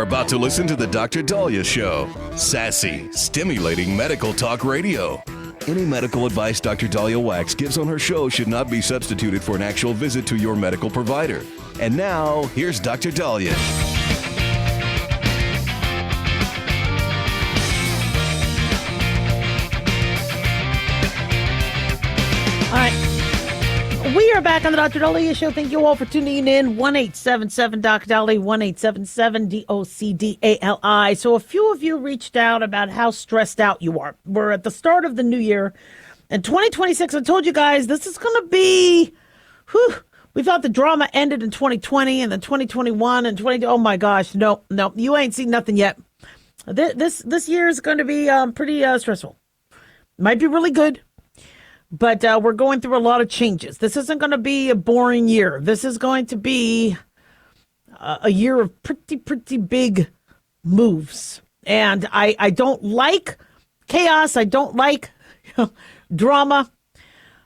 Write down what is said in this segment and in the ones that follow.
about to listen to the Dr. Dahlia Show. Sassy, stimulating medical talk radio. Any medical advice Dr. Dahlia Wax gives on her show should not be substituted for an actual visit to your medical provider. And now, here's Dr. Dahlia. All right. We are back on the Dr. Dahlia Show. Thank you all for tuning in. 1-877-Dr. Dahlia, 1-877-DOCDALI. So a few of you reached out about how stressed out you are. We're at the start of the new year. And 2026, I told you guys, this is going to be, we thought the drama ended in 2020 and then 2021 and 20. Oh my gosh. No, you ain't seen nothing yet. This year is going to be pretty stressful. Might be really good. But we're going through a lot of changes. This isn't going to be a boring year. This is going to be a year of pretty big moves. And I don't like chaos. I don't like drama.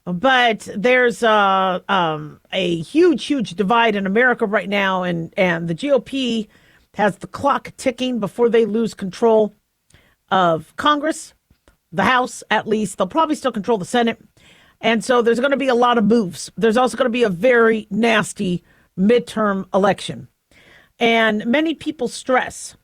But there's a huge divide in America right now. And the GOP has the clock ticking before they lose control of Congress, the House at least. They'll probably still control the Senate. And so there's going to be a lot of moves. There's also going to be a very nasty midterm election. And many people's stress,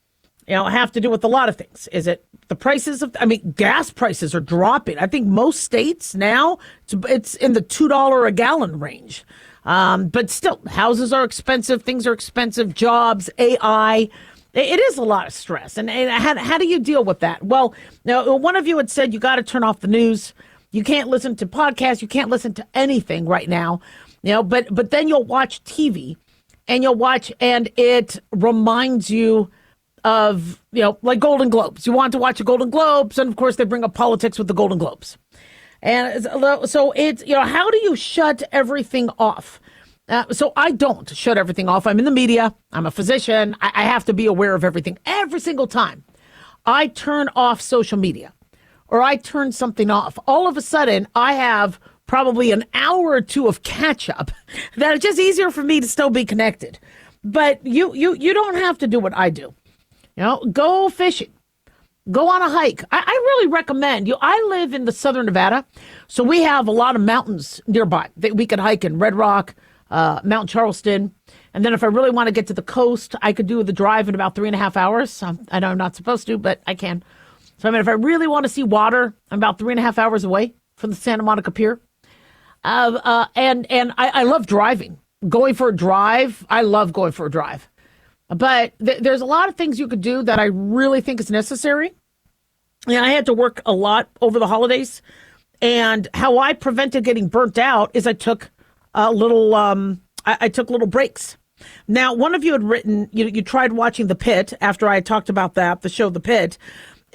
have to do with a lot of things. Is it the prices of, gas prices are dropping. I think most states now, it's in the $2 a gallon range. But still, houses are expensive. Things are expensive. Jobs, AI. It is a lot of stress. And how do you deal with that? Well, now, one of you had said you got to turn off the news. You can't listen to podcasts. You can't listen to anything right now, but then you'll watch TV and it reminds you of, like Golden Globes. You want to watch the Golden Globes. And of course they bring up politics with the Golden Globes. And so it's, how do you shut everything off? So I don't shut everything off. I'm in the media. I'm a physician. I have to be aware of everything every single time I turn off social media. Or I turn something off, all of a sudden I have probably an hour or two of catch up that it's just easier for me to still be connected. But you don't have to do what I do. Go fishing, go on a hike. I really recommend you. I live in the southern Nevada, so we have a lot of mountains nearby that we could hike in. Red Rock, Mount Charleston. And then if I really want to get to the coast, I could do the drive in about 3.5 hours. I know I'm not supposed to, but I can. So, if I really want to see water, I'm about 3.5 hours away from the Santa Monica Pier. And I love driving. Going for a drive, I love going for a drive. But there's a lot of things you could do that I really think is necessary. And I had to work a lot over the holidays. And how I prevented getting burnt out is I took little breaks. Now, one of you had written, you tried watching The Pit after I talked about that, the show The Pit.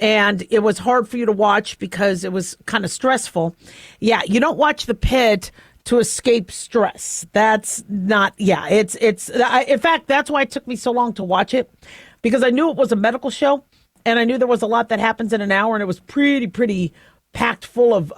And it was hard for you to watch because it was kind of stressful. Yeah, you don't watch The Pit to escape stress. That's not, in fact, that's why it took me so long to watch it, because I knew it was a medical show and I knew there was a lot that happens in an hour and it was pretty packed full of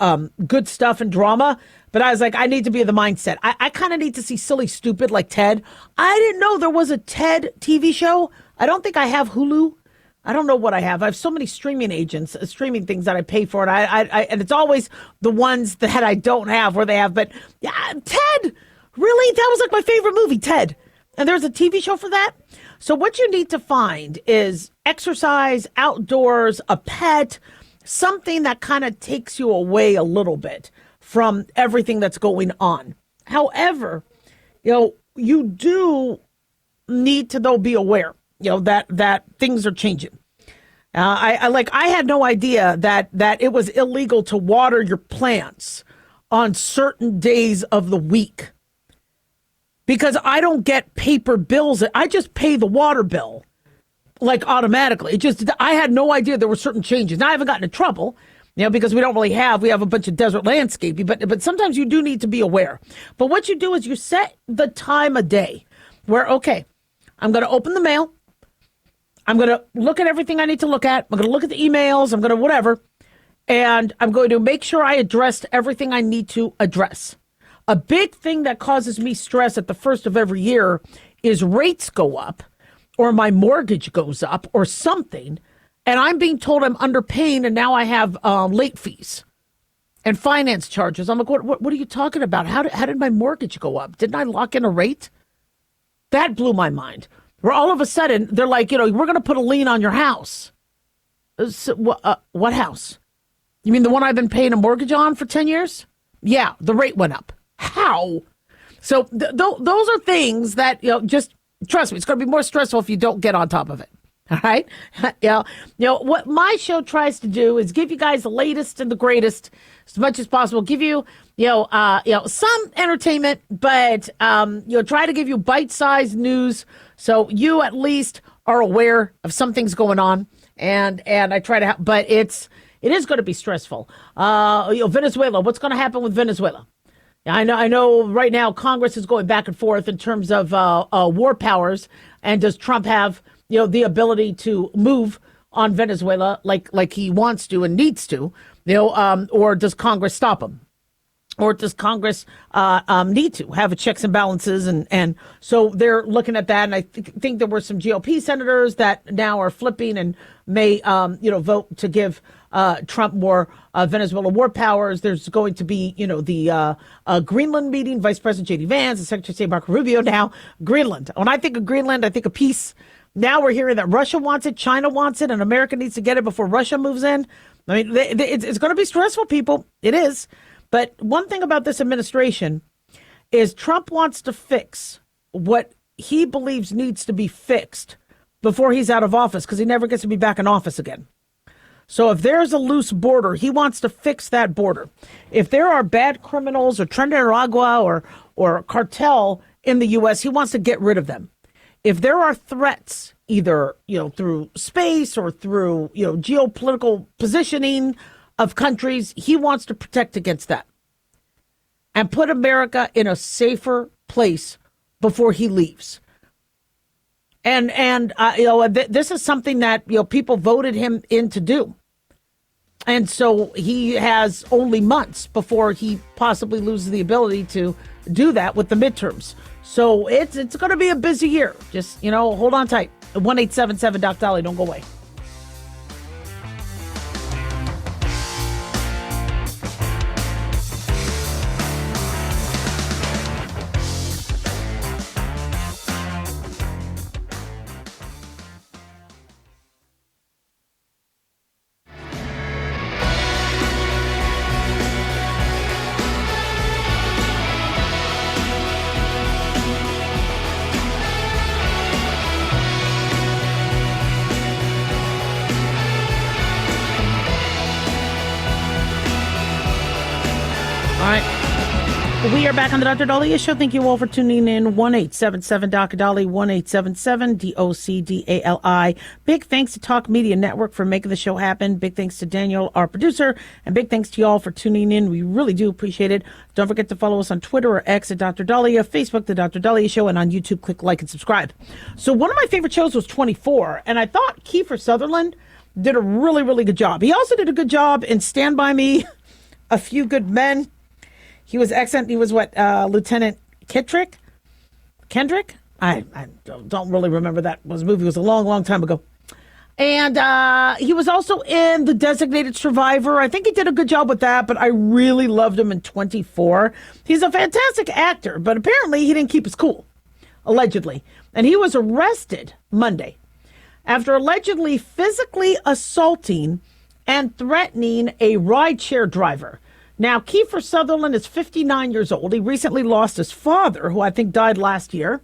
good stuff and drama. But I was like, I need to be in the mindset. I kind of need to see silly, stupid like Ted. I didn't know there was a Ted TV show. I don't think I have Hulu. I don't know what I have. I have so many streaming things that I pay for. And and it's always the ones that I don't have where they have. But yeah, Ted, really? That was like my favorite movie, Ted. And there's a TV show for that. So what you need to find is exercise, outdoors, a pet, something that kind of takes you away a little bit from everything that's going on. However, you do need to, though, be aware. That things are changing. I had no idea that it was illegal to water your plants on certain days of the week because I don't get paper bills. I just pay the water bill like automatically. I had no idea there were certain changes. Now I haven't gotten in trouble, because we have a bunch of desert landscaping, but sometimes you do need to be aware. But what you do is you set the time of day where, okay, I'm going to open the mail. I'm going to look at everything I need to look at. I'm going to look at the emails. I'm going to whatever. And I'm going to make sure I addressed everything I need to address. A big thing that causes me stress at the first of every year is rates go up or my mortgage goes up or something, and I'm being told I'm underpaying, and now I have late fees and finance charges. I'm like, what are you talking about? How did my mortgage go up? Didn't I lock in a rate? That blew my mind. Where all of a sudden, they're like, we're going to put a lien on your house. So, what house? You mean the one I've been paying a mortgage on for 10 years? Yeah, the rate went up. How? So those are things that, just trust me, it's going to be more stressful if you don't get on top of it. All right. What my show tries to do is give you guys the latest and the greatest as much as possible. Give you, some entertainment, but try to give you bite-sized news so you at least are aware of some things going on. And I try to, but it is going to be stressful. Venezuela. What's going to happen with Venezuela? I know. Right now, Congress is going back and forth in terms of war powers, and does Trump have the ability to move on Venezuela like he wants to and needs to, or does Congress stop him? Or does Congress need to have a checks and balances? And so they're looking at that. And I think there were some GOP senators that now are flipping and may, vote to give Trump more Venezuela war powers. There's going to be, the Greenland meeting, Vice President J.D. Vance and Secretary of State Marco Rubio. Now, Greenland. When I think of Greenland, I think of peace. Now we're hearing that Russia wants it, China wants it, and America needs to get it before Russia moves in. I mean, it's going to be stressful, people. It is. But one thing about this administration is Trump wants to fix what he believes needs to be fixed before he's out of office, because he never gets to be back in office again. So if there's a loose border, he wants to fix that border. If there are bad criminals or Tren de Aragua or cartel in the U.S., he wants to get rid of them. If there are threats, either through space or through geopolitical positioning of countries, he wants to protect against that and put America in a safer place before he leaves. And this is something that people voted him in to do. And so he has only months before he possibly loses the ability to do that with the midterms. So it's going to be a busy year. Just, hold on tight. 1-877-Doc-Dolly. Don't go away. We are back on the Dr. Dahlia Show. Thank you all for tuning in. 1-877-Doc-Dolly, 1-877-DOCDALI. Big thanks to Talk Media Network for making the show happen. Big thanks to Daniel, our producer, and big thanks to you all for tuning in. We really do appreciate it. Don't forget to follow us on Twitter or X at Dr. Dahlia, Facebook, The Dr. Dahlia Show, and on YouTube, click like and subscribe. So one of my favorite shows was 24, and I thought Kiefer Sutherland did a really, really good job. He also did a good job in Stand By Me, A Few Good Men. He was excellent. He was Lieutenant Kendrick? I don't really remember that movie. It was a long, long time ago. And he was also in The Designated Survivor. I think he did a good job with that, but I really loved him in 24. He's a fantastic actor, but apparently he didn't keep his cool, allegedly. And he was arrested Monday after allegedly physically assaulting and threatening a rideshare driver. Now, Kiefer Sutherland is 59 years old. He recently lost his father, who I think died last year.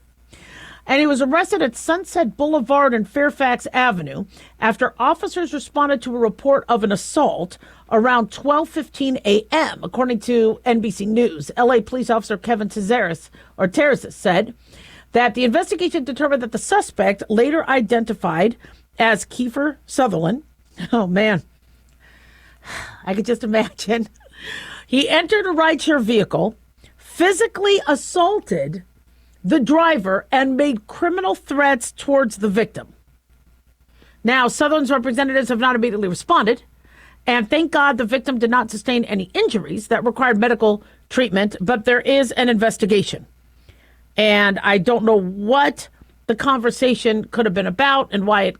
And he was arrested at Sunset Boulevard and Fairfax Avenue after officers responded to a report of an assault around 12:15 a.m., according to NBC News. L.A. police officer Kevin Terraces said that the investigation determined that the suspect, later identified as Kiefer Sutherland, oh, man, I could just imagine. He entered a rideshare vehicle, physically assaulted the driver, and made criminal threats towards the victim. Now, Sutherland's representatives have not immediately responded, and thank God the victim did not sustain any injuries that required medical treatment, but there is an investigation. And I don't know what the conversation could have been about and why it,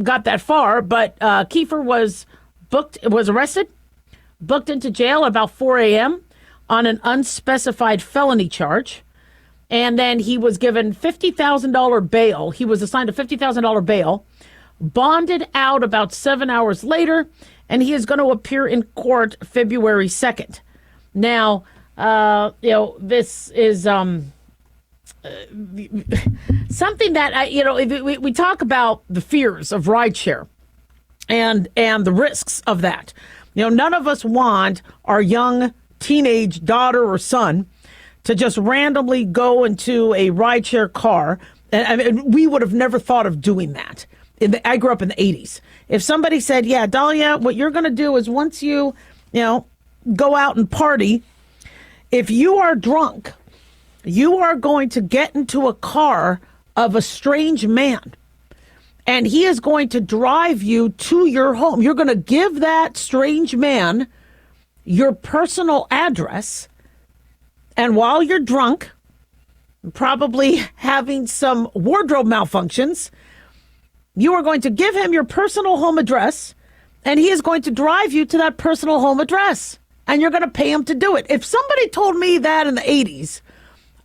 got that far. But Kiefer was arrested, booked into jail about 4 a.m. on an unspecified felony charge. And then he was given $50,000 bail. He was assigned a $50,000 bail, bonded out about 7 hours later, and he is going to appear in court February 2nd. Now, this is something that, we talk about the fears of rideshare and the risks of that. None of us want our young teenage daughter or son to just randomly go into a rideshare car. And we would have never thought of doing that. I grew up in the 80s. If somebody said, yeah, Dahlia, what you're going to do is once you go out and party, if you are drunk, you are going to get into a car of a strange man, and he is going to drive you to your home. You're going to give that strange man your personal address, and while you're drunk, probably having some wardrobe malfunctions, you are going to give him your personal home address, and he is going to drive you to that personal home address, and you're going to pay him to do it. If somebody told me that in the 80s,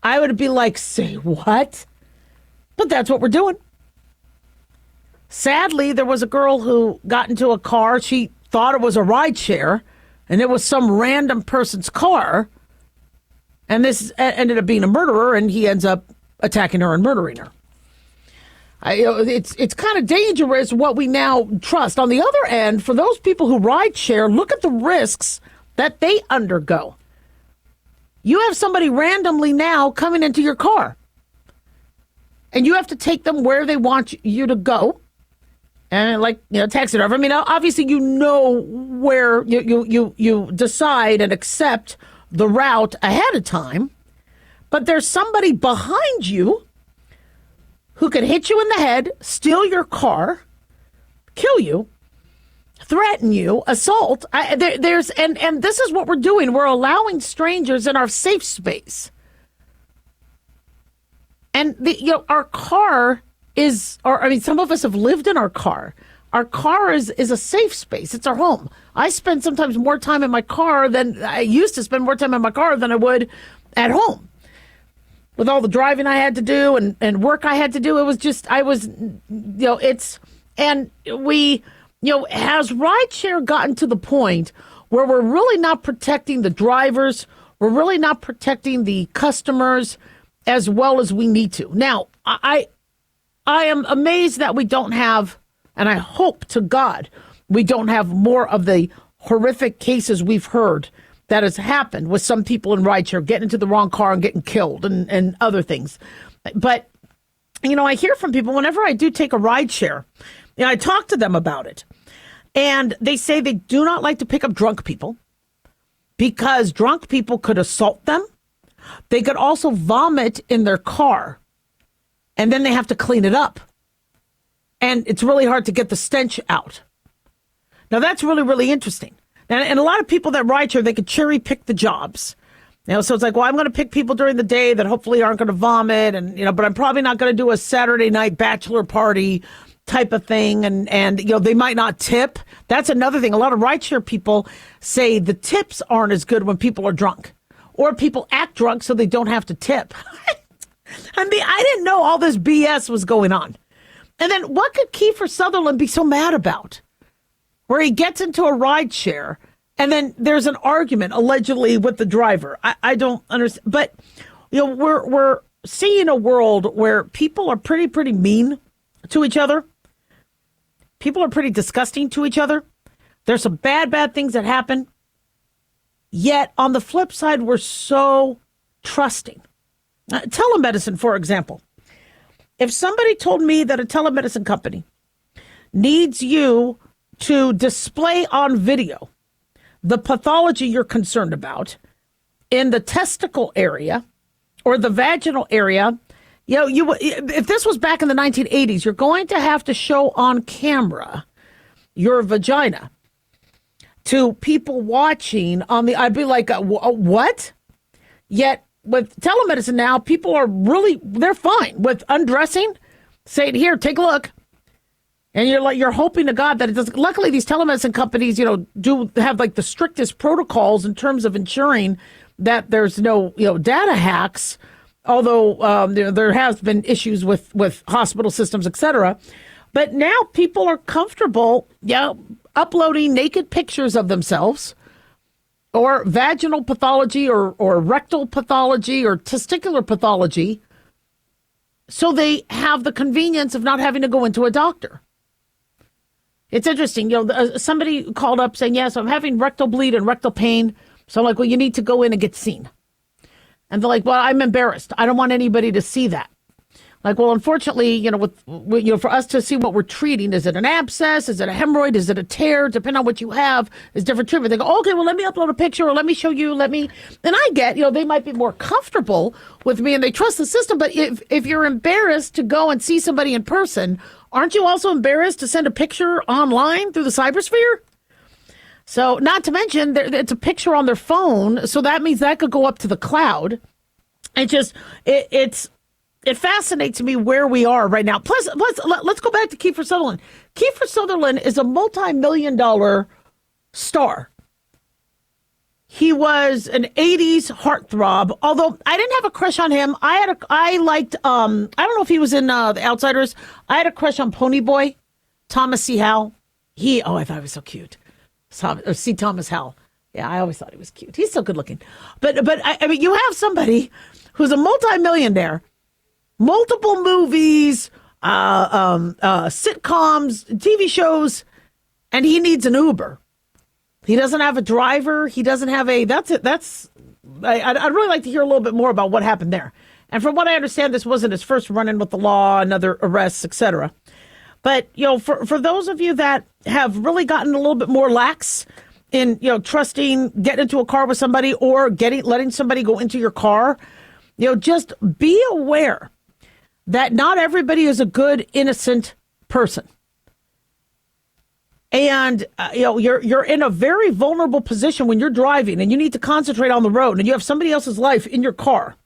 I would be like, say what? But that's what we're doing. Sadly, there was a girl who got into a car. She thought it was a ride share, and it was some random person's car. And this ended up being a murderer, and he ends up attacking her and murdering her. It's kind of dangerous what we now trust. On the other end, for those people who ride share, look at the risks that they undergo. You have somebody randomly now coming into your car, and you have to take them where they want you to go. And taxi driver. I mean, obviously, where you decide and accept the route ahead of time, but there's somebody behind you who could hit you in the head, steal your car, kill you, threaten you, assault. And this is what we're doing. We're allowing strangers in our safe space. And our car is, some of us have lived in our car. Our car is a safe space. It's our home. I spend sometimes more time in my car than I used to spend more time in my car than I would at home. With all the driving I had to do and work I had to do, has rideshare gotten to the point where we're really not protecting the drivers, we're really not protecting the customers as well as we need to. Now, I am amazed that we don't have, and I hope to God we don't have more of the horrific cases we've heard that has happened with some people in rideshare getting into the wrong car and getting killed and other things. But, I hear from people whenever I do take a rideshare, I talk to them about it. And they say they do not like to pick up drunk people because drunk people could assault them. They could also vomit in their car, and then they have to clean it up. And it's really hard to get the stench out. Now, that's really, really interesting. And a lot of people that rideshare, they could cherry pick the jobs. So it's like, well, I'm going to pick people during the day that hopefully aren't going to vomit, and but I'm probably not going to do a Saturday night bachelor party type of thing, and they might not tip. That's another thing. A lot of rideshare people say the tips aren't as good when people are drunk, or people act drunk so they don't have to tip. I didn't know all this BS was going on. And then what could Kiefer Sutherland be so mad about? Where he gets into a ride share and then there's an argument allegedly with the driver. I don't understand. But, we're seeing a world where people are pretty mean to each other. People are pretty disgusting to each other. There's some bad things that happen. Yet on the flip side, we're so trusting. Telemedicine, for example. If somebody told me that a telemedicine company needs you to display on video the pathology you're concerned about in the testicle area or the vaginal area, if this was back in the 1980s, you're going to have to show on camera your vagina to people watching on the, I'd be like, what? Yet with telemedicine now, people are they're fine with undressing, saying, here, take a look. And you're hoping to God that it does. Luckily, these telemedicine companies, do have like the strictest protocols in terms of ensuring that there's no, data hacks. Although there has been issues with hospital systems, et cetera. But now people are comfortable, uploading naked pictures of themselves, or vaginal pathology, or rectal pathology, or testicular pathology, so they have the convenience of not having to go into a doctor. It's interesting. Somebody called up saying, yes, I'm having rectal bleed and rectal pain. So I'm like, well, you need to go in and get seen. And they're like, well, I'm embarrassed. I don't want anybody to see that. Like, well, unfortunately, for us to see what we're treating, is it an abscess? Is it a hemorrhoid? Is it a tear? Depending on what you have, is different treatment. They go, okay, well, let me upload a picture, or let me show you, and I get, they might be more comfortable with me and they trust the system. But if you're embarrassed to go and see somebody in person, aren't you also embarrassed to send a picture online through the cybersphere? So not to mention, it's a picture on their phone. So that means that could go up to the cloud. It fascinates me where we are right now. Plus, let's go back to Kiefer Sutherland. Kiefer Sutherland is a multi-million-dollar star. He was an 80s heartthrob, although I didn't have a crush on him. I liked, I don't know if he was in The Outsiders. I had a crush on Ponyboy, Thomas C. Howell. I thought he was so cute. C. Thomas Howell. Yeah, I always thought he was cute. He's so good looking. But I mean, you have somebody who's a multi-millionaire, multiple movies, sitcoms, TV shows, and he needs an Uber. He doesn't have a driver. He doesn't have that's it. I'd really like to hear a little bit more about what happened there. And from what I understand, this wasn't his first run-in with the law, another arrests, etc. But, for those of you that have really gotten a little bit more lax in, trusting, getting into a car with somebody, or letting somebody go into your car, just be aware that not everybody is a good, innocent person. And, you're in a very vulnerable position when you're driving and you need to concentrate on the road and you have somebody else's life in your car.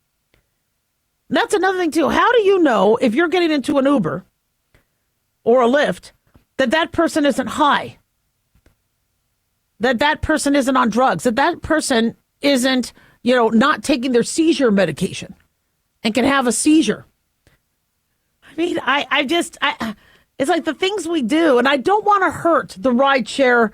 And that's another thing, too. How do you know if you're getting into an Uber or a Lyft that person isn't high? That person isn't on drugs? That person isn't, not taking their seizure medication and can have a seizure? I mean, it's like the things we do, and I don't want to hurt the rideshare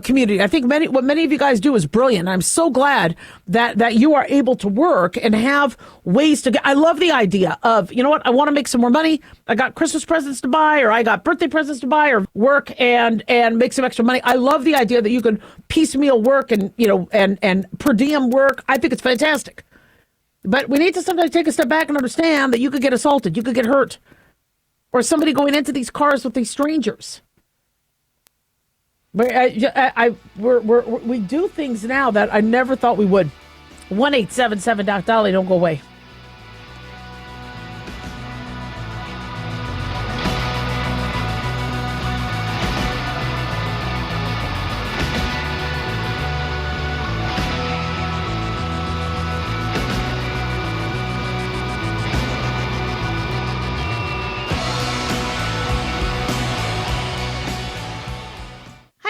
community. I think what many of you guys do is brilliant. I'm so glad that you are able to work and have ways to get. I love the idea of, you know what, I want to make some more money. I got Christmas presents to buy, or I got birthday presents to buy, or work and make some extra money. I love the idea that you can piecemeal work and per diem work. I think it's fantastic. But we need to sometimes take a step back and understand that you could get assaulted, you could get hurt, or somebody going into these cars with these strangers. We do things now that I never thought we would. 1-877-Doc-Dolly, don't go away.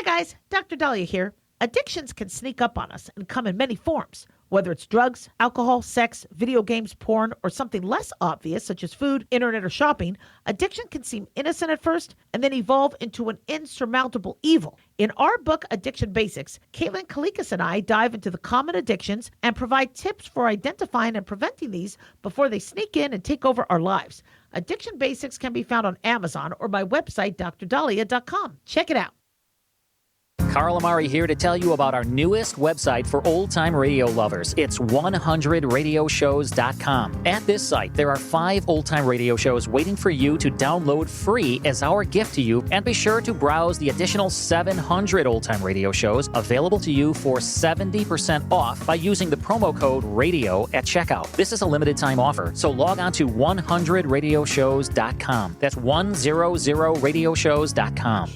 Guys, Dr. Dahlia here. Addictions can sneak up on us and come in many forms, whether it's drugs, alcohol, sex, video games, porn, or something less obvious such as food, internet, or shopping. Addiction can seem innocent at first and then evolve into an insurmountable evil. In our book, Addiction Basics, Caitlin Kalikas and I dive into the common addictions and provide tips for identifying and preventing these before they sneak in and take over our lives. Addiction Basics can be found on Amazon or my website, drdahlia.com. Check it out. Carl Amari here to tell you about our newest website for old-time radio lovers. It's 100radioshows.com. At this site, there are 5 old-time radio shows waiting for you to download free as our gift to you, and be sure to browse the additional 700 old-time radio shows available to you for 70% off by using the promo code RADIO at checkout. This is a limited-time offer, so log on to 100radioshows.com. That's 100radioshows.com.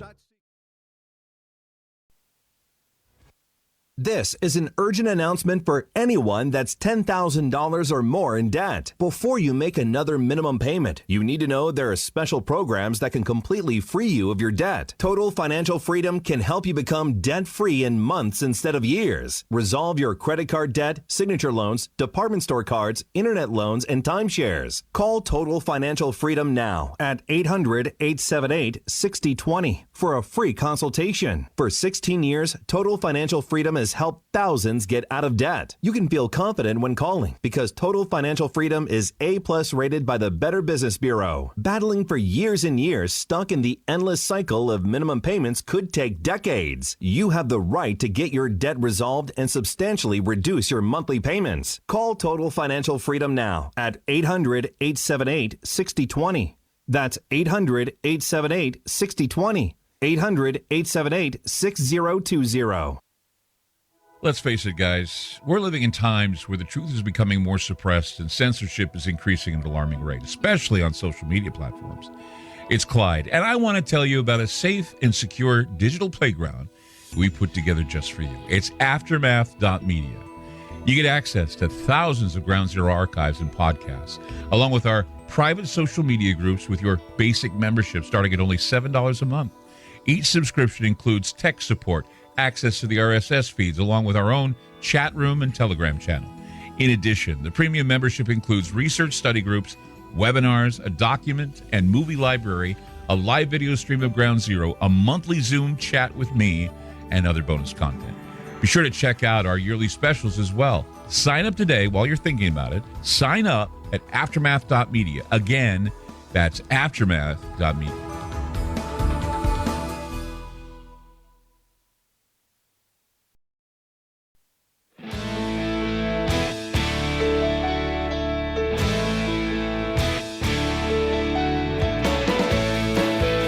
This is an urgent announcement for anyone that's $10,000 or more in debt. Before you make another minimum payment, you need to know there are special programs that can completely free you of your debt. Total Financial Freedom can help you become debt-free in months instead of years. Resolve your credit card debt, signature loans, department store cards, internet loans, and timeshares. Call Total Financial Freedom now at 800-878-6020 for a free consultation. For 16 years, Total Financial Freedom has helped thousands get out of debt. You can feel confident when calling because Total Financial Freedom is A+ rated by the Better Business Bureau. Battling for years and years stuck in the endless cycle of minimum payments could take decades. You have the right to get your debt resolved and substantially reduce your monthly payments. Call Total Financial Freedom now at 800-878-6020. That's 800-878-6020. 800-878-6020. Let's face it, guys. We're living in times where the truth is becoming more suppressed and censorship is increasing at an alarming rate, especially on social media platforms. It's Clyde, and I want to tell you about a safe and secure digital playground we put together just for you. It's aftermath.media. You get access to thousands of Ground Zero archives and podcasts, along with our private social media groups with your basic membership starting at only $7 a month. Each subscription includes tech support, access to the RSS feeds, along with our own chat room and Telegram channel. In addition, the premium membership includes research study groups, webinars, a document and movie library, a live video stream of Ground Zero, a monthly Zoom chat with me, and other bonus content. Be sure to check out our yearly specials as well. Sign up today while you're thinking about it. Sign up at aftermath.media. Again, that's aftermath.media.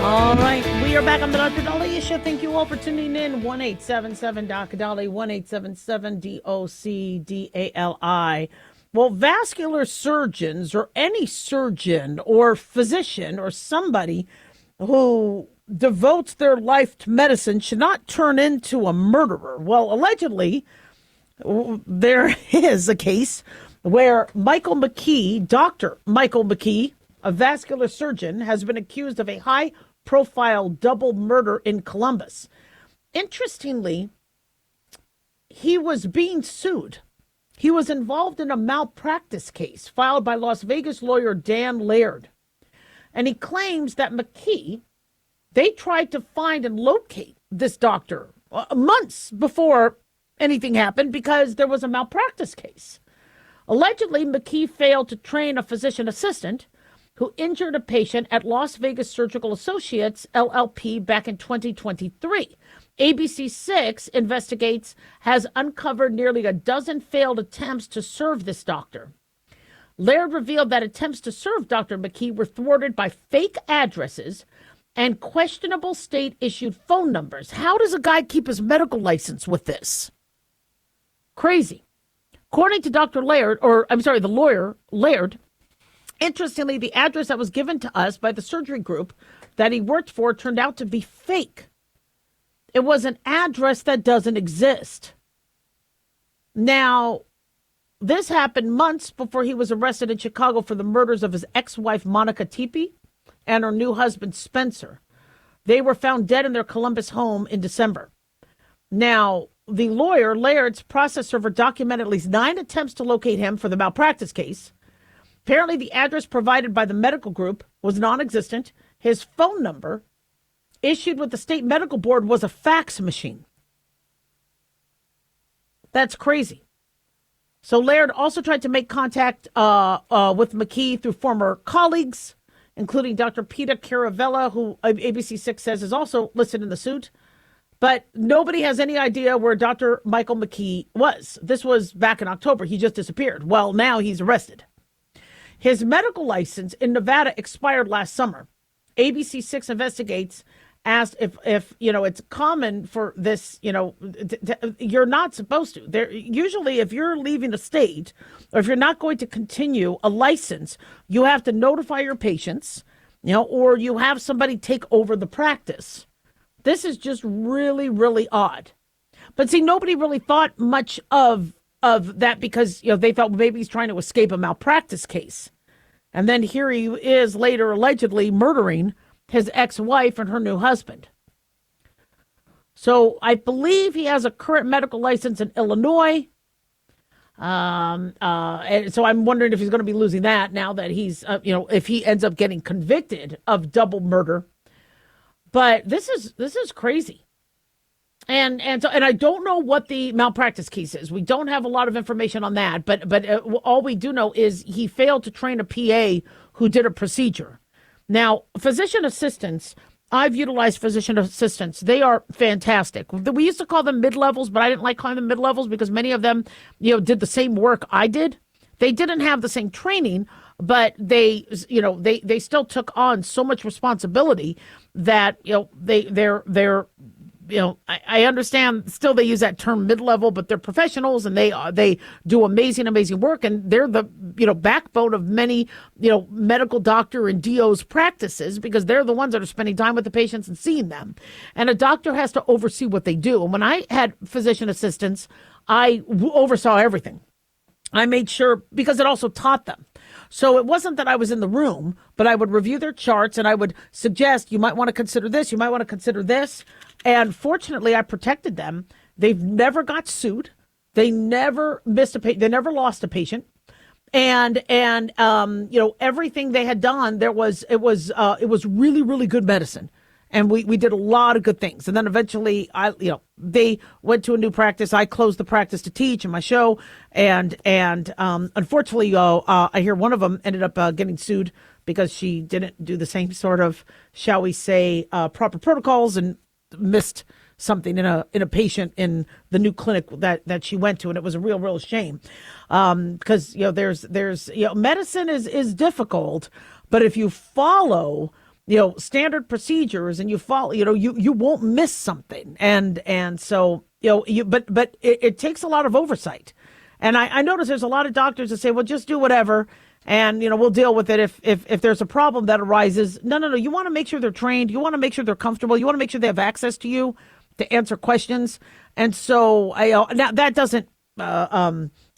All right, we are back on the Dr. Dahlia Show. Thank you all for tuning in. 1-877-Dr. 1-877-DOC-DALI. Well, vascular surgeons or any surgeon or physician or somebody who devotes their life to medicine should not turn into a murderer. Well, allegedly, there is a case where Michael McKee, Dr. Michael McKee, a vascular surgeon, has been accused of a high-profile double murder in Columbus. Interestingly, he was being sued. He was involved in a malpractice case filed by Las Vegas lawyer Dan Laird. And he claims that McKee, they tried to find and locate this doctor months before anything happened because there was a malpractice case. Allegedly, McKee failed to train a physician assistant who injured a patient at Las Vegas Surgical Associates, LLP, back in 2023. ABC 6 investigates has uncovered nearly a dozen failed attempts to serve this doctor. Laird revealed that attempts to serve Dr. McKee were thwarted by fake addresses and questionable state-issued phone numbers. How does a guy keep his medical license with this? Crazy. According to the lawyer, Laird, interestingly, the address that was given to us by the surgery group that he worked for turned out to be fake. It was an address that doesn't exist. Now, this happened months before he was arrested in Chicago for the murders of his ex-wife, Monica Tepe, and her new husband, Spencer. They were found dead in their Columbus home in December. Now, the lawyer, Laird's process server, documented at least 9 attempts to locate him for the malpractice case. Apparently, the address provided by the medical group was non-existent. His phone number, issued with the state medical board, was a fax machine. That's crazy. So Laird also tried to make contact with McKee through former colleagues, including Dr. Peter Caravella, who ABC 6 says is also listed in the suit. But nobody has any idea where Dr. Michael McKee was. This was back in October. He just disappeared. Well, now he's arrested. His medical license in Nevada expired last summer. ABC 6 investigates, asked if it's common for this, you're not supposed to. Usually if you're leaving a state or if you're not going to continue a license, you have to notify your patients, or you have somebody take over the practice. This is just really, really odd. But see, nobody really thought much of that because, they thought, well, maybe he's trying to escape a malpractice case. And then here he is later allegedly murdering his ex-wife and her new husband. So I believe he has a current medical license in Illinois. And so I'm wondering if he's going to be losing that now that he's, if he ends up getting convicted of double murder. But this is crazy. And I don't know what the malpractice case is. We don't have a lot of information on that, but all we do know is he failed to train a PA who did a procedure. Now, physician assistants, I've utilized physician assistants. They are fantastic. We used to call them mid-levels, but I didn't like calling them mid-levels because many of them, did the same work I did. They didn't have the same training, but they still took on so much responsibility that, they're I understand still they use that term mid-level, but they're professionals and they do amazing work. And they're the, backbone of many, medical doctor and DO's practices because they're the ones that are spending time with the patients and seeing them. And a doctor has to oversee what they do. And when I had physician assistants, I oversaw everything. I made sure because it also taught them. So it wasn't that I was in the room, but I would review their charts and I would suggest you might want to consider this, you might want to consider this. And fortunately, I protected them. They've never got sued. They never missed a patient. They never lost a patient. And everything they had done, it was really, really good medicine. And we did a lot of good things. And then eventually they went to a new practice. I closed the practice to teach in my show. And unfortunately, I hear one of them ended up getting sued because she didn't do the same sort of, shall we say, proper protocols and missed something in a patient in the new clinic that she went to. And it was a real shame. Because, there's medicine is difficult, but if you follow standard procedures and you follow, you won't miss something. And so, but it takes a lot of oversight. And I notice there's a lot of doctors that say, well, just do whatever. And, we'll deal with it if there's a problem that arises. No. You want to make sure they're trained. You want to make sure they're comfortable. You want to make sure they have access to you to answer questions. And so now that doesn't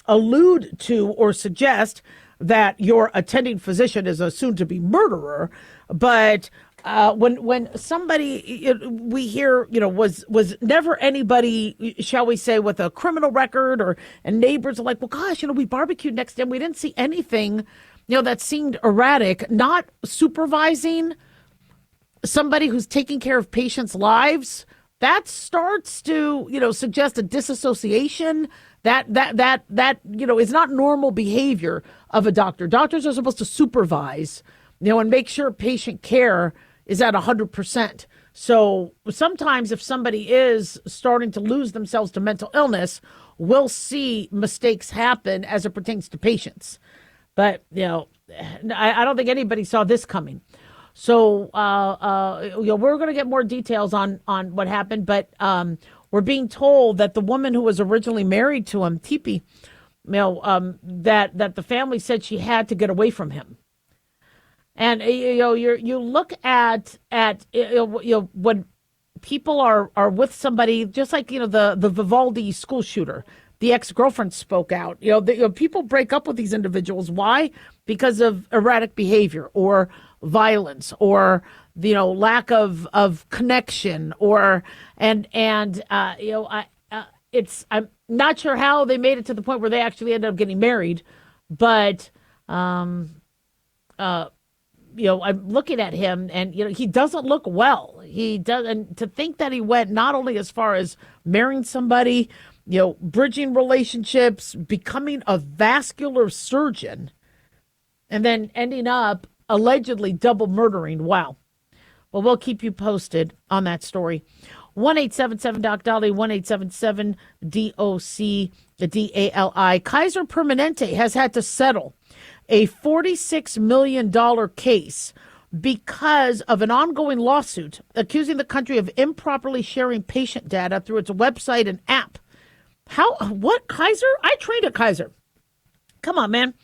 allude to or suggest that your attending physician is a soon-to-be murderer. But when somebody we hear, was never anybody, shall we say, with a criminal record, and neighbors are like, well, gosh, we barbecued next day and we didn't see anything, that seemed erratic, not supervising somebody who's taking care of patients' lives. That starts to, suggest a disassociation that is not normal behavior of a doctor. Doctors are supposed to supervise, and make sure patient care is at 100%. So sometimes if somebody is starting to lose themselves to mental illness, we'll see mistakes happen as it pertains to patients. But, I don't think anybody saw this coming. So, we're going to get more details on what happened, but we're being told that the woman who was originally married to him, Tipi, that the family said she had to get away from him. And you look at when people are with somebody, just like the Vivaldi school shooter, the ex-girlfriend spoke out. People break up with these individuals. Why? Because of erratic behavior or violence or lack of connection I'm not sure how they made it to the point where they actually ended up getting married, but I'm looking at him and, he doesn't look well. He doesn't, to think that he went not only as far as marrying somebody, bridging relationships, becoming a vascular surgeon, and then ending up allegedly double murdering. Wow. Well, we'll keep you posted on that story. 1-877-DOC-DALI, 1-877-DOC-DALI. Kaiser Permanente has had to settle a $46 million case because of an ongoing lawsuit accusing the country of improperly sharing patient data through its website and app. What, Kaiser? I trained at Kaiser. Come on, man.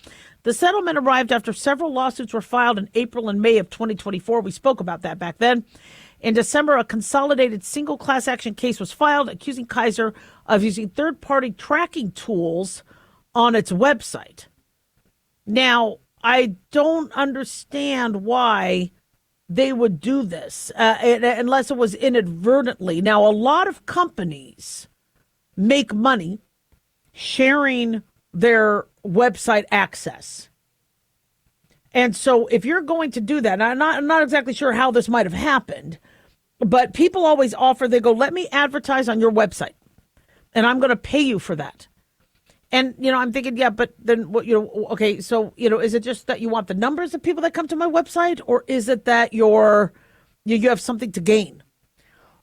The settlement arrived after several lawsuits were filed in April and May of 2024. We spoke about that back then. In December, a consolidated single class action case was filed accusing Kaiser of using third-party tracking tools on its website. Now, I don't understand why they would do this unless it was inadvertently. Now, a lot of companies make money sharing their website access. And so if you're going to do that, I'm not exactly sure how this might have happened, but people always offer, they go, let me advertise on your website and I'm going to pay you for that. And, I'm thinking, yeah, but then what, okay, so, is it just that you want the numbers of people that come to my website, or is it that you have something to gain?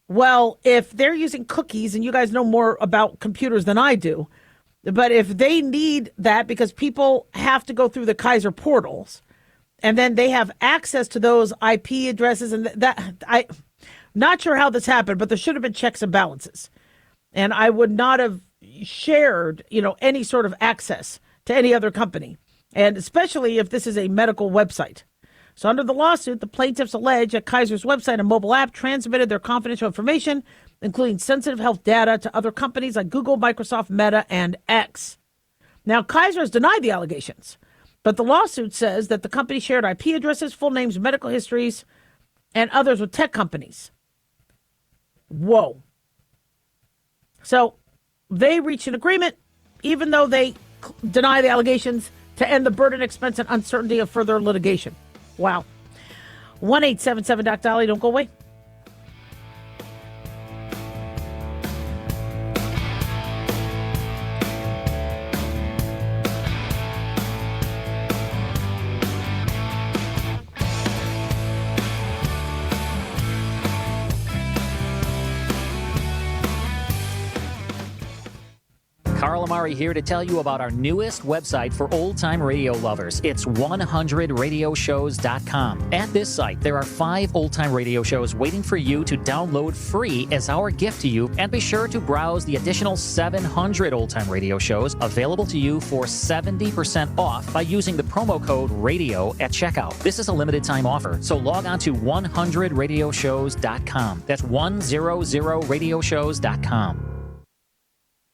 Well, if they're using cookies, and you guys know more about computers than I do, but if they need that because people have to go through the Kaiser portals, and then they have access to those IP addresses, and I'm not sure how this happened, but there should have been checks and balances. And I would not have shared, any sort of access to any other company, and especially if this is a medical website. So under the lawsuit, the plaintiffs allege that Kaiser's website and mobile app transmitted their confidential information, including sensitive health data, to other companies like Google, Microsoft, Meta, and X. Now, Kaiser has denied the allegations, but the lawsuit says that the company shared IP addresses, full names, medical histories, and others with tech companies. Whoa. So they reached an agreement, even though they deny the allegations, to end the burden, expense, and uncertainty of further litigation. Wow. 1-877-Doc-Dolly. Don't go away. Carl Amari here to tell you about our newest website for old-time radio lovers. It's 100radioshows.com. At this site, there are 5 old-time radio shows waiting for you to download free as our gift to you, and be sure to browse the additional 700 old-time radio shows available to you for 70% off by using the promo code RADIO at checkout. This is a limited-time offer, so log on to 100radioshows.com. That's 100radioshows.com.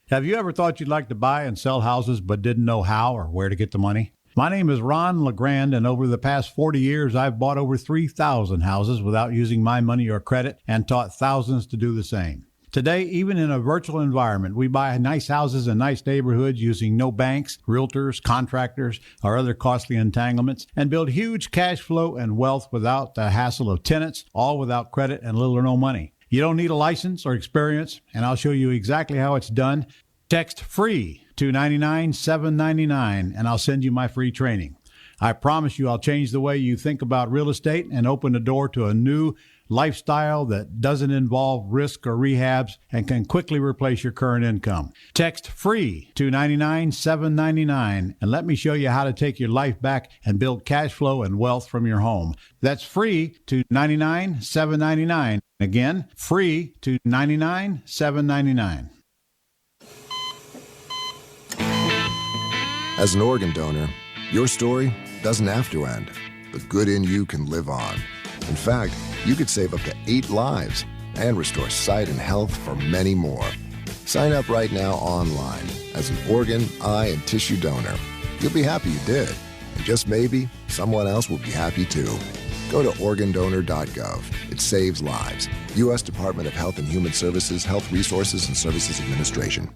Have you ever thought you'd like to buy and sell houses but didn't know how or where to get the money? My name is Ron LeGrand, and over the past 40 years, I've bought over 3,000 houses without using my money or credit, and taught thousands to do the same. Today, even in a virtual environment, we buy nice houses in nice neighborhoods using no banks, realtors, contractors, or other costly entanglements, and build huge cash flow and wealth without the hassle of tenants, all without credit and little or no money. You don't need a license or experience, and I'll show you exactly how it's done. Text FREE to 99799, and I'll send you my free training. I promise you I'll change the way you think about real estate and open the door to a new lifestyle that doesn't involve risk or rehabs and can quickly replace your current income. Text FREE to 99799, and let me show you how to take your life back and build cash flow and wealth from your home. That's FREE to 99799. Again, FREE to 99799. As an organ donor, your story doesn't have to end. The good in you can live on. In fact, you could save up to 8 lives and restore sight and health for many more. Sign up right now online as an organ, eye, and tissue donor. You'll be happy you did. And just maybe, someone else will be happy too. Go to organdonor.gov. It saves lives. U.S. Department of Health and Human Services, Health Resources and Services Administration.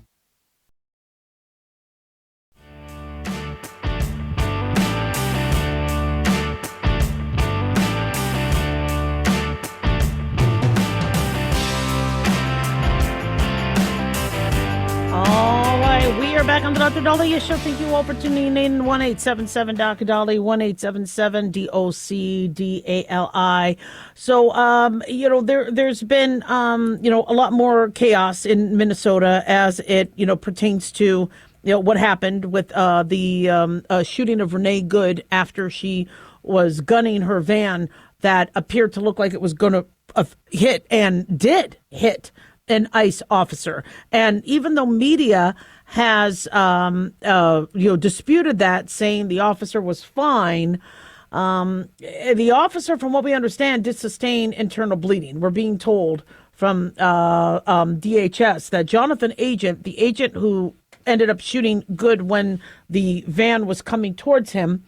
Back on the Dr. Dolly Show. Thank you all for tuning in. 1-877 Dolly, 1-877 DOCDALI. So, there's been, a lot more chaos in Minnesota as it, pertains to, what happened with the shooting of Renee Good after she was gunning her van that appeared to look like it was going to hit and did hit an ICE officer. And even though media has disputed that, saying the officer was fine, The officer, from what we understand, did sustain internal bleeding. We're being told from DHS that Jonathan Agent, the agent who ended up shooting Good when the van was coming towards him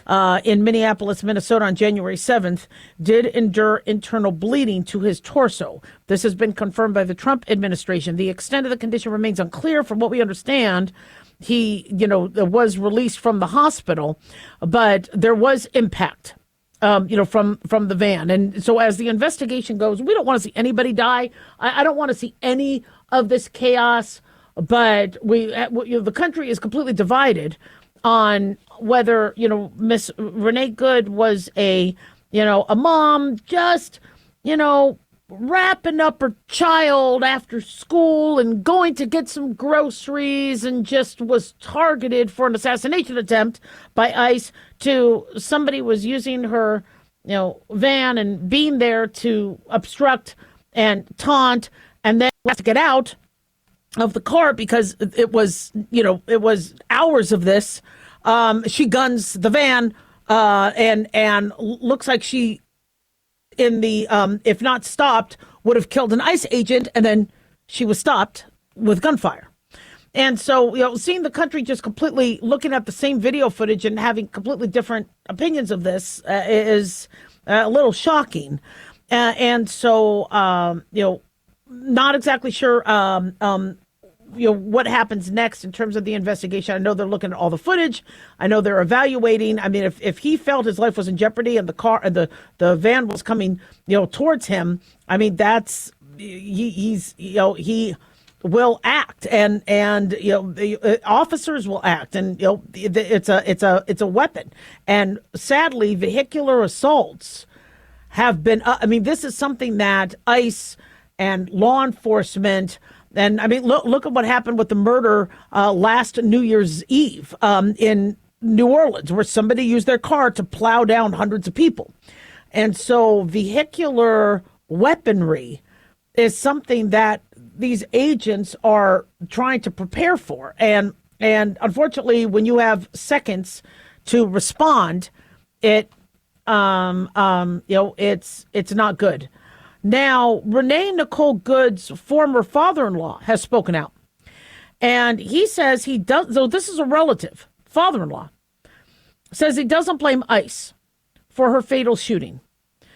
in Minneapolis, Minnesota on January 7th, did endure internal bleeding to his torso. This has been confirmed by the Trump administration. The extent of the condition remains unclear. From what we understand, he, was released from the hospital, but there was impact, from the van. And so as the investigation goes, we don't want to see anybody die. I don't want to see any of this chaos, but the country is completely divided on whether, Miss Renee Good was a mom just, wrapping up her child after school and going to get some groceries and just was targeted for an assassination attempt by ICE, to somebody was using her, van and being there to obstruct and taunt, and then has to get out of the car because it was hours of this. She guns the van and looks like she, in the if not stopped, would have killed an ICE agent, and then she was stopped with gunfire. And so, seeing the country just completely looking at the same video footage and having completely different opinions of this is a little shocking. And so, not exactly sure what happens next in terms of the investigation. I know they're looking at all the footage. I know they're evaluating. I mean, if he felt his life was in jeopardy and the car and the van was coming, towards him, I mean, that's he will act, and the officers will act, and it's a weapon. And sadly, vehicular assaults have been. This is something that ICE and law enforcement. And I mean, look at what happened with the murder last New Year's Eve in New Orleans, where somebody used their car to plow down hundreds of people. And so vehicular weaponry is something that these agents are trying to prepare for. And unfortunately, when you have seconds to respond, it's not good. Now, Renee Nicole Good's former father-in-law has spoken out. And he says he does, so this is a relative, father-in-law, says he doesn't blame ICE for her fatal shooting.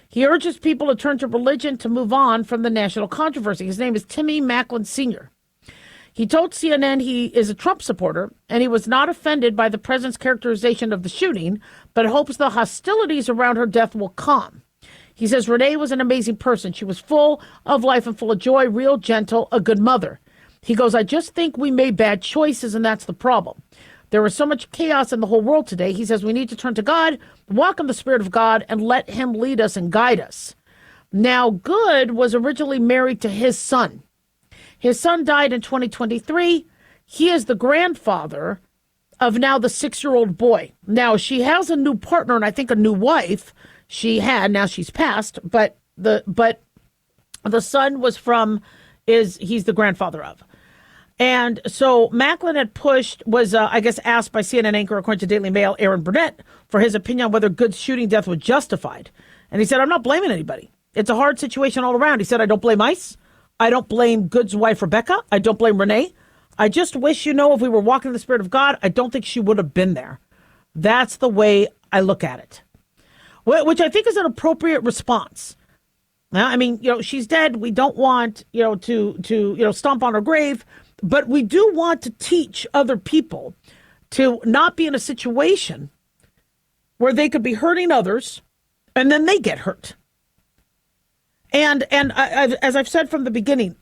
He urges people to turn to religion to move on from the national controversy. His name is Timmy Macklin Sr. He told CNN he is a Trump supporter, and he was not offended by the president's characterization of the shooting, but hopes the hostilities around her death will calm. He says Renee was an amazing person. She was full of life and full of joy, real gentle, a good mother. He goes, I just think we made bad choices, and that's the problem. There was so much chaos in the whole world today. He says we need to turn to God, walk in the Spirit of God, and let him lead us and guide us. Now, Good was originally married to his son. His son died in 2023. He is the grandfather of now the 6-year-old boy. Now, she has a new partner and I think a new wife. She had, now she's passed, but the son he's the grandfather of. And so Macklin was asked by CNN anchor, according to Daily Mail, Aaron Burnett, for his opinion on whether Good's shooting death was justified. And he said, I'm not blaming anybody. It's a hard situation all around. He said, I don't blame ICE. I don't blame Good's wife, Rebecca. I don't blame Renee. I just wish, if we were walking in the Spirit of God, I don't think she would have been there. That's the way I look at it. Which I think is an appropriate response. Now, she's dead. We don't want, to stomp on her grave, but we do want to teach other people to not be in a situation where they could be hurting others and then they get hurt. And as I've said from the beginning,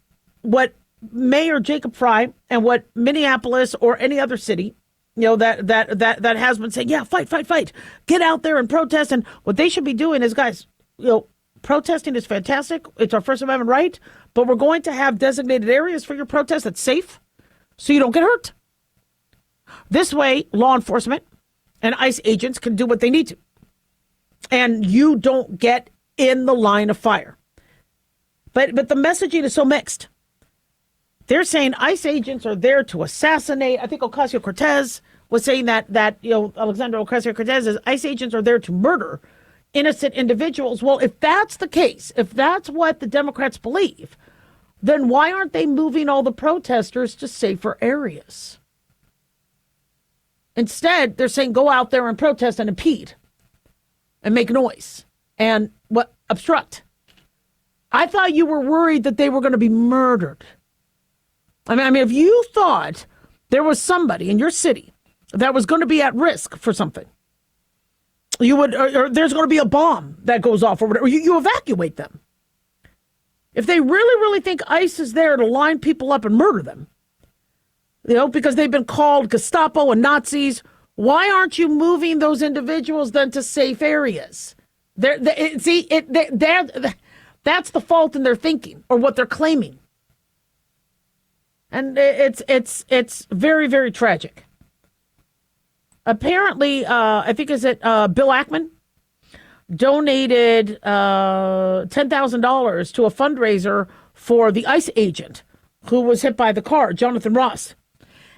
what Mayor Jacob Frey and what Minneapolis or any other city, that has been saying, yeah, fight, get out there and protest. And what they should be doing is, guys, protesting is fantastic. It's our First Amendment right, but we're going to have designated areas for your protest that's safe so you don't get hurt. This way, law enforcement and ICE agents can do what they need to. And you don't get in the line of fire. But the messaging is so mixed. They're saying ICE agents are there to assassinate, I think, Ocasio-Cortez, was saying that Alexandria Ocasio-Cortez's ICE agents are there to murder innocent individuals. Well, if that's the case, if that's what the Democrats believe, then why aren't they moving all the protesters to safer areas? Instead, they're saying go out there and protest and impede and make noise and obstruct. I thought you were worried that they were going to be murdered. I mean, if you thought there was somebody in your city that was going to be at risk for something, you would, or there's going to be a bomb that goes off or whatever, you evacuate them. If they really, really think ICE is there to line people up and murder them, because they've been called Gestapo and Nazis, why aren't you moving those individuals then to safe areas? That's the fault in their thinking or what they're claiming. And it's very, very tragic. Apparently, I think Bill Ackman donated $10,000 to a fundraiser for the ICE agent who was hit by the car, Jonathan Ross.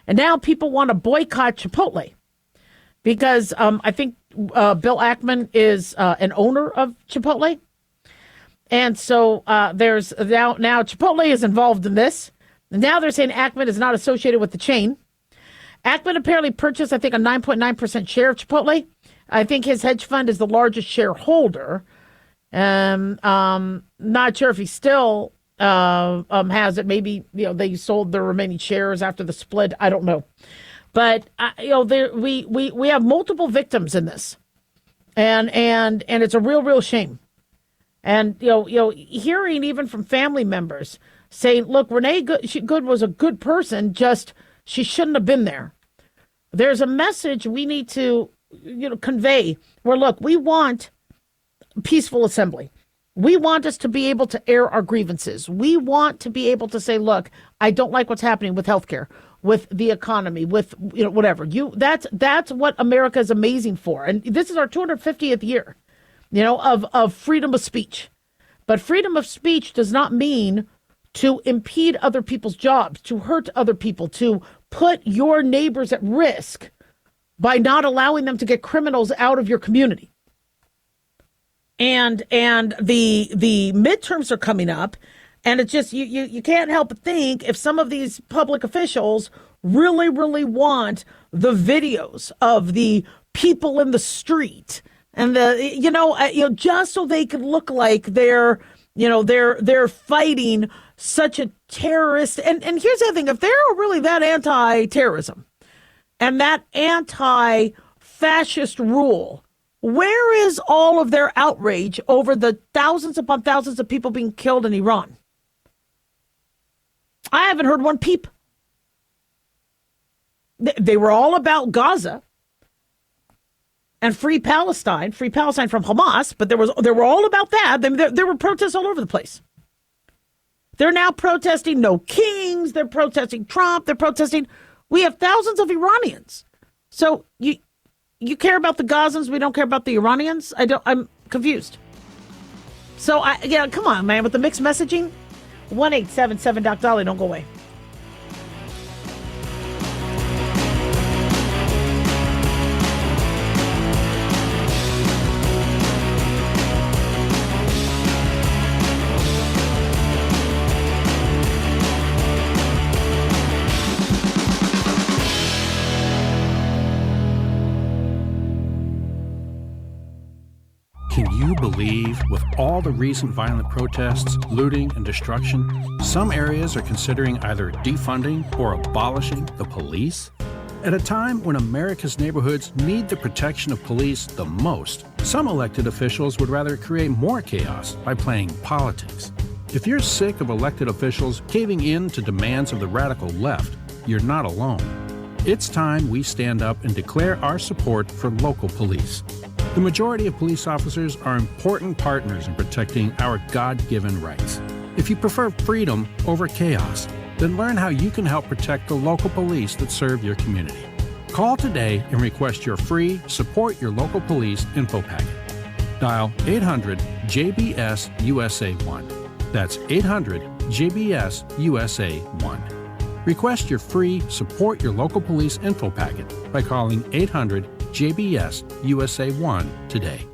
And now people want to boycott Chipotle because I think Bill Ackman is an owner of Chipotle. And so there's now Chipotle is involved in this. And now they're saying Ackman is not associated with the chain. Ackman apparently purchased, I think, a 9.9% share of Chipotle. I think his hedge fund is the largest shareholder. Not sure if he still has it. Maybe they sold their remaining shares after the split. I don't know, but we have multiple victims in this, and it's a real shame. And hearing even from family members saying, "Look, Renee Good was a good person, just she shouldn't have been there." There's a message we need to convey where, look, we want peaceful assembly. We want us to be able to air our grievances. We want to be able to say, look, I don't like what's happening with healthcare, with the economy, with whatever. That's what America is amazing for. And this is our 250th year, of freedom of speech. But freedom of speech does not mean to impede other people's jobs, to hurt other people, to put your neighbors at risk by not allowing them to get criminals out of your community. And the midterms are coming up, and it's just you can't help but think if some of these public officials really, really want the videos of the people in the street and just so they can look like they're fighting such a terrorist. And here's the thing: if they're really that anti-terrorism and that anti-fascist rule, where is all of their outrage over the thousands upon thousands of people being killed in Iran? I haven't heard one peep. They were all about Gaza and free Palestine from Hamas, but they were all about that. There were protests all over the place. They're now protesting no kings. They're protesting Trump. They're protesting. We have thousands of Iranians. So you care about the Gazans, we don't care about the Iranians? I'm confused. So come on, man, with the mixed messaging. 1-877 Doc Dolly, don't go away. Can you believe, with all the recent violent protests, looting, and destruction, some areas are considering either defunding or abolishing the police? At a time when America's neighborhoods need the protection of police the most, some elected officials would rather create more chaos by playing politics. If you're sick of elected officials caving in to demands of the radical left, you're not alone. It's time we stand up and declare our support for local police. The majority of police officers are important partners in protecting our God-given rights. If you prefer freedom over chaos, then learn how you can help protect the local police that serve your community. Call today and request your free Support Your Local Police info packet. Dial 800-JBS-USA-1. That's 800-JBS-USA-1. Request your free Support Your Local Police info packet by calling 800-JBS-USA1 today.